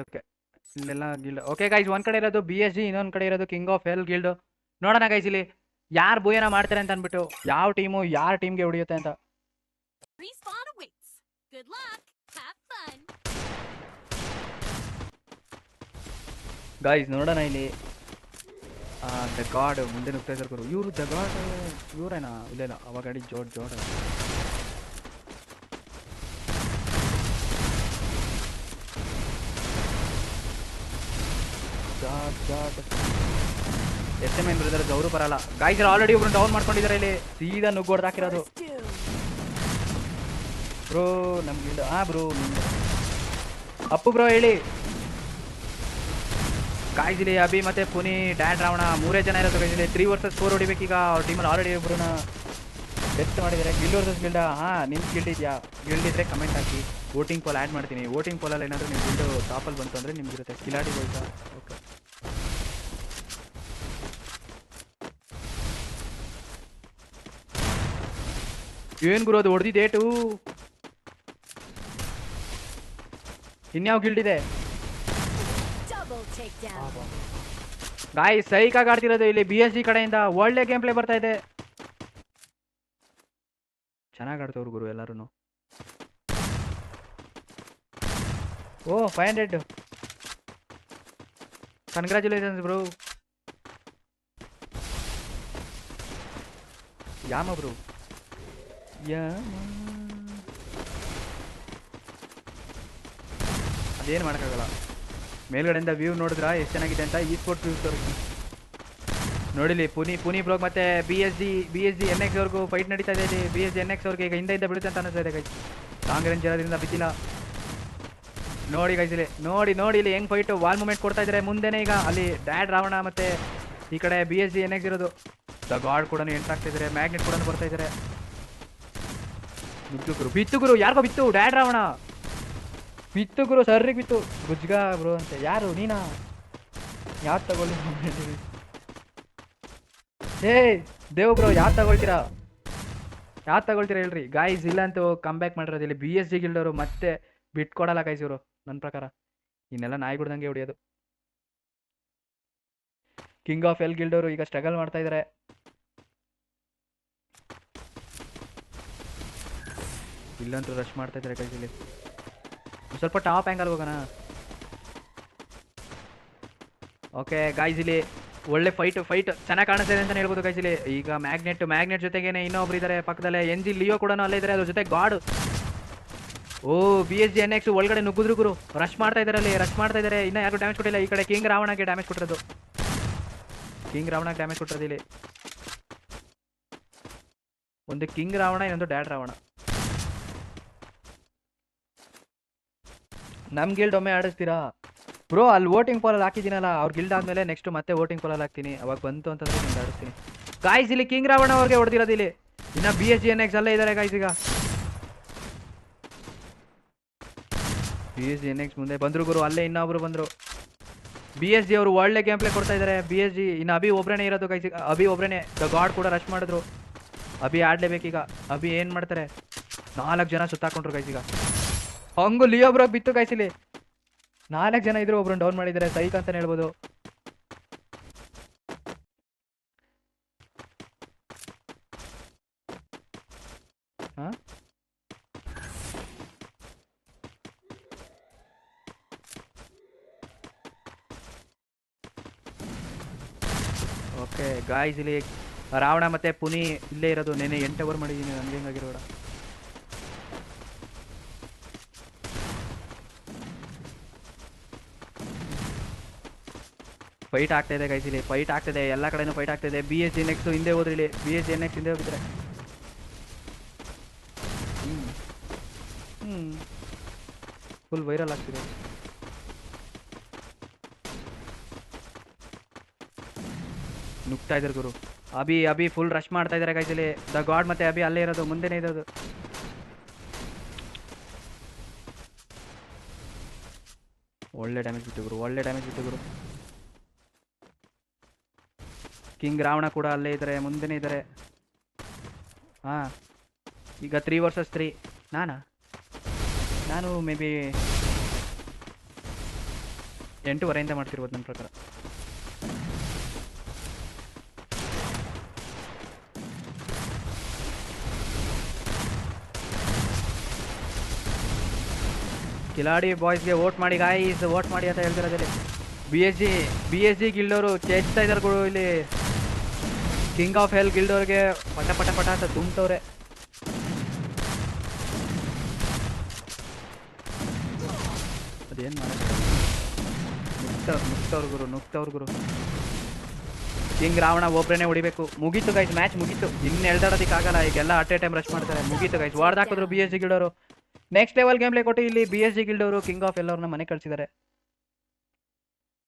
Okay ಇಲ್ಲೆಲ್ಲ guild. Okay guys, ಒಂದ್ ಕಡೆ ಇರೋದು BSG, ಇನ್ನೊಂದ್ ಕಡೆ ಇರೋದು ಕಿಂಗ್ ಆಫ್ ಹೆಲ್ ಗಿಲ್ಡ್. ನೋಡೋಣ ಗೈಸ್ ಇಲ್ಲಿ ಯಾರು ಭೂಯನ ಮಾಡ್ತಾರೆ ಅಂತ ಅನ್ಬಿಟ್ಟು, ಯಾವ ಟೀಮು ಯಾರ ಟೀಮ್ಗೆ ಹೊಡಿಯುತ್ತೆ ಅಂತ. ಗೈಸ್ ನೋಡೋಣ ಇಲ್ಲಿ. ದ ಗಾಡ್ ಮುಂದೆ ನುಗ್ತಾ ಇದ್ದಾರೆ ಗುರು. ಇವರು ದ ಗಾಡ್ ಇವರೇನಾ? ಇಲ್ಲ ಅವಾಗ ಅಡಿ ಜೋಡ್ SMN ಬ್ರದರ್ಸ್ ಅವರು ಬರಲ್ಲ ಗೈಸ್. ಆಲ್ರೆಡಿ ಒಬ್ರು ಡೌನ್ ಮಾಡ್ಕೊಂಡಿದ್ದಾರೆ ಇಲ್ಲಿ. ಸೀದಾ ನುಗ್ಗೋಡ್ದು ಹಾಕಿರೋದು ಬ್ರೋ ನಮ್ಗೆ. ಬ್ರೋ ಅಪ್ಪು ಬ್ರೋ ಹೇಳಿ. ಗೈಸ್ ಇಲ್ಲಿ ಅಭಿ ಮತ್ತೆ ಪುನಿ ಡ್ಯಾಡ್ ರಾವಣ 3 ಜನ ಇರೋದು ಗೈಸ್ ಇಲ್ಲಿ. 3 vs 4 ಹೊಡಿಬೇಕೀಗ. ಅವ್ರ ಟೀಮಲ್ಲಿ ಆಲ್ರೆಡಿ ಒಬ್ರನ್ನ ಡೆತ್ ಮಾಡಿದ್ದಾರೆ. Guild versus guild. ನಿಮ್ ಗಿಲ್ಡ್ ಇದೆಯಾ? ಗಿಲ್ಡ್ ಇದ್ರೆ ಕಮೆಂಟ್ ಹಾಕಿ, ವೋಟಿಂಗ್ ಪೋಲ್ ಆ್ಯಡ್ ಮಾಡ್ತೀನಿ. ವೋಟಿಂಗ್ ಪೋಲಲ್ಲಿ ಏನಾದರೂ ನಿಮ್ಮ ಗಿಲ್ಡು ಟಾಪಲ್ಲಿ ಬಂತು ಅಂದರೆ ನಿಮ್ಗಿರುತ್ತೆ ಕಿಲಾಡಿ ಹೋಯ್ತಾ. ಓಕೆ ಏನು ಗುರು ಅದು ಹೊಡೆದಿದ್ದೇಟು? ಇನ್ಯಾವ ಗಿಲ್ಡ್ ಇದೆ ಗಾಯ್? ಸೈಕಾಗಿ ಆಡ್ತಿರೋದು ಇಲ್ಲಿ BSG ಕಡೆಯಿಂದ. ಒಳ್ಳೆ ಗೇಮ್ ಪ್ಲೇ ಬರ್ತಾ ಇದೆ. ಚೆನ್ನಾಗಿ ಆಡ್ತವ್ರು ಗುರು ಎಲ್ಲರೂ. ಓ 500. Congratulations bro. ಯಾಮ ಬ್ರೋ ಅದೇನು ಮಾಡೋಕ್ಕಾಗಲ್ಲ. ಮೇಲ್ಗಡೆಯಿಂದ ವ್ಯೂ ನೋಡಿದ್ರ ಎಷ್ಟು ಚೆನ್ನಾಗಿದೆ ಅಂತ. ಈ ಸ್ಪೋರ್ಟ್ಸ್ ವ್ಯೂ ತೋರಿಸಿ ನೋಡಿಲಿ. ಪುನಿ ಬ್ರೋಗ್ ಮತ್ತೆ BSG NX ಅವ್ರಿಗೂ ಫೈಟ್ ನಡೀತಾ ಇದೆ ಇಲ್ಲಿ. BSG NX ಅವ್ರಿಗೆ ಈಗ ಹಿಂದೆ ಬೀಳುತ್ತೆ ಅಂತ ಅನಿಸ್ತಾ ಇದೆ ಗೈಸ್. ಲಾಂಗ್ ರೇಂಜ್ ಇರೋದ್ರಿಂದ ಬಿದ್ದಿಲ್ಲ. ನೋಡಿ ಗೈಸ್ ಇಲ್ಲಿ ನೋಡಿ ಇಲ್ಲಿ ಹೆಂಗ್ ಫೈಟ್ ವಾಲ್ ಮೂಮೆಂಟ್ ಕೊಡ್ತಾ ಇದ್ದಾರೆ ಮುಂದೆನೆ. ಈಗ ಅಲ್ಲಿ ಡ್ಯಾಡ್ ರಾವಣ ಮತ್ತೆ ಈ ಕಡೆ BSG NX ಇರೋದು. ದ ಗಾಡ್ ಕೂಡ ಎಂಟರ್ ಆಗ್ತಾ ಇದ್ದಾರೆ. ಮ್ಯಾಗ್ನೆಟ್ ಕೂಡ ಬರ್ತಾ ಇದ್ದಾರೆ. ಬಿತ್ತು ಗುರು ಯಾರಿಗೋ ಬಿತ್ತು. ಡ್ಯಾಡ್ ರಾವಣ ಬಿತ್ತು ಗುರು. ಸರ್ರಿಗೆ ಬಿತ್ತು. ಗುಜ್ಗ ಬ್ರೋ ಅಂತೆ. ಯಾರು ನೀನಾ? ಯಾರು ತಗೊಳ್ಳಿ? ಏ ದೇವ್ ಬ್ರೋ ಯಾರು ತಗೊಳ್ತೀರಾ ಹೇಳ್ರಿ ಗಾಯ್ಸ್. ಇಲ್ಲಂತೂ ಕಮ್ ಬ್ಯಾಕ್ ಮಾಡಿರೋದು ಇಲ್ಲಿ BSG ಗಿಲ್ಡವರು. ಮತ್ತೆ ಬಿಟ್ಕೊಡಲ್ಲ ಗೈಸ್ ಇವರು ನನ್ನ ಪ್ರಕಾರ. ಇನ್ನೆಲ್ಲ ನಾಯಿ ಗುಡ್ದಂಗೆ ಹೊಡಿಯೋದು. ಕಿಂಗ್ ಆಫ್ ಹೆಲ್ ಗಿಲ್ಡವರು ಈಗ ಸ್ಟ್ರಗಲ್ ಮಾಡ್ತಾ ಇದ್ದಾರೆ. ಇಲ್ಲಂತೂ ರಶ್ ಮಾಡ್ತಾ ಇದ್ದಾರೆ ಗೈಸ್ ಇಲ್ಲಿ. ಸ್ವಲ್ಪ ಟಾಪ್ ಆ್ಯಂಗಲ್ ಹೋಗೋಣ. ಓಕೆ ಗಾಯ್ಸ್ ಇಲ್ಲಿ ಒಳ್ಳೆ ಫೈಟ್ ಚೆನ್ನಾಗಿ ಕಾಣಿಸ್ತಾ ಇದೆ ಅಂತ ಹೇಳ್ಬೋದು ಗೈಸ್ ಇಲ್ಲಿ. ಈಗ ಮ್ಯಾಗ್ನೆಟ್ ಜೊತೆಗೇನೆ ಇನ್ನೊಬ್ರು ಇದ್ದಾರೆ ಪಕ್ಕದಲ್ಲೇ. NG ಲಿಯೋ ಕೂಡ ಅಲ್ಲೇ ಇದ್ದಾರೆ. ಅದ್ರ ಜೊತೆ ಗಾಡ್. ಓ BSG NX ಒಳಗಡೆ ನುಗ್ಗಿದ್ರು ಗುರು. ರಶ್ ಮಾಡ್ತಾ ಇದ್ದಾರೆ ಅಲ್ಲಿ. ಇನ್ನ ಯಾರು ಡ್ಯಾಮೇಜ್ ಕೊಟ್ಟಿಲ್ಲ. ಈ ಕಡೆ ಕಿಂಗ್ ರಾವಣಗೆ ಡ್ಯಾಮೇಜ್ ಕೊಟ್ಟಿರೋದು. ಇಲ್ಲಿ ಒಂದು ಕಿಂಗ್ ರಾವಣ, ಇನ್ನೊಂದು ಡ್ಯಾಡ್ ರಾವಣ. ನಮ್ ಗಿಲ್ಡ್ ಒಮ್ಮೆ ಆಡಿಸ್ತೀರಾ ಬ್ರೋ? ಅಲ್ಲಿ ವೋಟಿಂಗ್ ಪೋಲಲ್ಲಿ ಹಾಕಿದ್ದೀನಲ್ಲ, ಅವ್ರ ಗಿಲ್ಡ್ ಆದಮೇಲೆ ನೆಕ್ಸ್ಟ್ ಮತ್ತೆ ವೋಟಿಂಗ್ ಪೋಲಲ್ಲಿ ಹಾಕ್ತೀನಿ. ಅವಾಗ ಬಂತು ಅಂತಂದ್ರೆ ನಿಮ್ಗೆ ಆಡಿಸ್ತೀನಿ ಗಾಯ್ಸ್. ಇಲ್ಲಿ ಕಿಂಗ್ ರಾವಣ ಅವ್ರಿಗೆ ಹೊಡೆದಿರೋದು ಇಲ್ಲಿ. ಇನ್ನ BSG NX ಅಲ್ಲೇ ಇದ್ದಾರೆ ಗಾಯ್ಸ್. ಈಗ BSG NX ಮುಂದೆ ಬಂದ್ರು ಗುರು. ಅಲ್ಲೇ ಇನ್ನೊಬ್ರು ಬಂದ್ರು. BSG ಅವರು ಒಳ್ಳೆ ಗೇಮ್ ಪ್ಲೇ ಕೊಡ್ತಾ ಇದ್ದಾರೆ. BSG ಇನ್ನು ಅಭಿ ಒಬ್ರೇನೆ ಇರೋದು ಗೈಸ್. ಅಭಿ ಒಬ್ರೇನೆ. ದ ಗಾಡ್ ಕೂಡ ರಶ್ ಮಾಡಿದ್ರು. ಅಭಿ ಆಡ್ಲೇಬೇಕೀಗ. ಅಭಿ ಏನ್ ಮಾಡ್ತಾರೆ? 4 ಜನ ಸುತ್ತಾಕೊಂಡ್ರು ಗೈಸ್. ಈಗ ಹಂಗು ಲಿಯೋ ಬ್ರೋ ಬಿತ್ತು ಗೈಸ್ ಇಲ್ಲಿ. 4 ಜನ ಇದ್ರು, ಒಬ್ರನ್ನ ಡೌನ್ ಮಾಡಿದ್ದಾರೆ. ಸೈಕ್ ಅಂತಾನೆ ಹೇಳ್ಬೋದು. ಓಕೆ ಗಾಯ್ಸ್ ಇಲ್ಲಿ ರಾವಣ ಮತ್ತೆ ಪುನಿ ಇಲ್ಲೇ ಇರೋದು. ನೆನೆ 8 ಓವರ್ ಮಾಡಿದ್ದೀನಿ. ನನಗೆ ಹೆಂಗಾಗಿರೋಣ. ಫೈಟ್ ಆಗ್ತಾ ಇದೆ ಗೈಸ್ ಇಲ್ಲಿ. ಫೈಟ್ ಆಗ್ತಿದೆ ಎಲ್ಲ ಕಡೆನೂ. ಫೈಟ್ ಆಗ್ತಿದೆ. BSG NX ಹಿಂದೆ ಹೋದ್ರಿ ಇಲ್ಲಿ. BSG NX ಹಿಂದೆ ಹೋಗಿದ್ರೆ ಫುಲ್ ವೈರಲ್ ಆಗ್ತಿದೆ. ನುಗ್ತಾ ಇದ್ದಾರೆ ಗುರು. ಅಭಿ ಫುಲ್ ರಶ್ ಮಾಡ್ತಾ ಇದ್ದಾರೆ ಗೈಸ್ ಇಲ್ಲಿ. ದ ಗಾಡ್ ಮತ್ತೆ ಅಭಿ ಅಲ್ಲೇ ಇರೋದು, ಮುಂದೆನೇ ಇರೋದು. ಒಳ್ಳೆ ಡ್ಯಾಮೇಜ್ ಬಿಟ್ಟು ಗುರು. ಕಿಂಗ್ ರಾವಣ ಕೂಡ ಅಲ್ಲೇ ಇದ್ದಾರೆ, ಮುಂದೆನೇ ಇದ್ದಾರೆ. ಈಗ 3 vs 3. ನಾನು ಮೇ ಬಿ 8:15 ಮಾಡ್ತಿರ್ಬೋದು ನನ್ನ ಪ್ರಕಾರ. ಕಿಲಾಡಿ ಬಾಯ್ಸ್ಗೆ ವೋಟ್ ಮಾಡಿ ಗಾಯ್ಸ್, ವೋಟ್ ಮಾಡಿ ಅಂತ ಹೇಳ್ತಿರೋದಲ್ಲಿ. ಬಿ ಎಸ್ ಜಿ ಗಿಲ್ಡವರು ಚೇಚ್ತಾ ಇದ್ದಾರೆ ಗುರು ಇಲ್ಲಿ. ಕಿಂಗ್ ಆಫ್ ಹೆಲ್ ಗಿಲ್ಡವ್ರಿಗೆ ಪಟ ಪಟ ಪಟ ಅಂತ ತುಂಬತವ್ರೆ. ಅದೇನು ಮಾಡೋದು, ನುಗ್ತವ್ರು ಗುರು. ಕಿಂಗ್ ರಾವಣ ಒಬ್ರೇನೆ ಹೊಡಿಬೇಕು. ಮುಗೀತು ಗೈಸ್, ಮ್ಯಾಚ್ ಮುಗೀತು. ಇನ್ನು ಎಳ್ದಾಡೋದಕ್ಕಾಗಲ್ಲ, ಈಗೆಲ್ಲ ಅಟ್ ಎ ಟೈಮ್ ರಶ್ ಮಾಡ್ತಾರೆ. ಮುಗೀತು ಗೈಸ್, ಹೊಡೆದಾಕಿದ್ರು ಬಿ ಎಸ್ ಜಿ ಗಿಲ್ಡವರು. ನೆಕ್ಸ್ಟ್ ಲೆವೆಲ್ ಗೇಮ್ ಪ್ಲೇ ಕೊಟ್ಟು ಇಲ್ಲಿ ಬಿ ಎಸ್ ಜಿ ಗಿಲ್ಡವರು ಕಿಂಗ್ ಆಫ್ ಎಲ್ಲವ್ರನ್ನ ಮನೆ ಕಳಿಸಿದ್ದಾರೆ.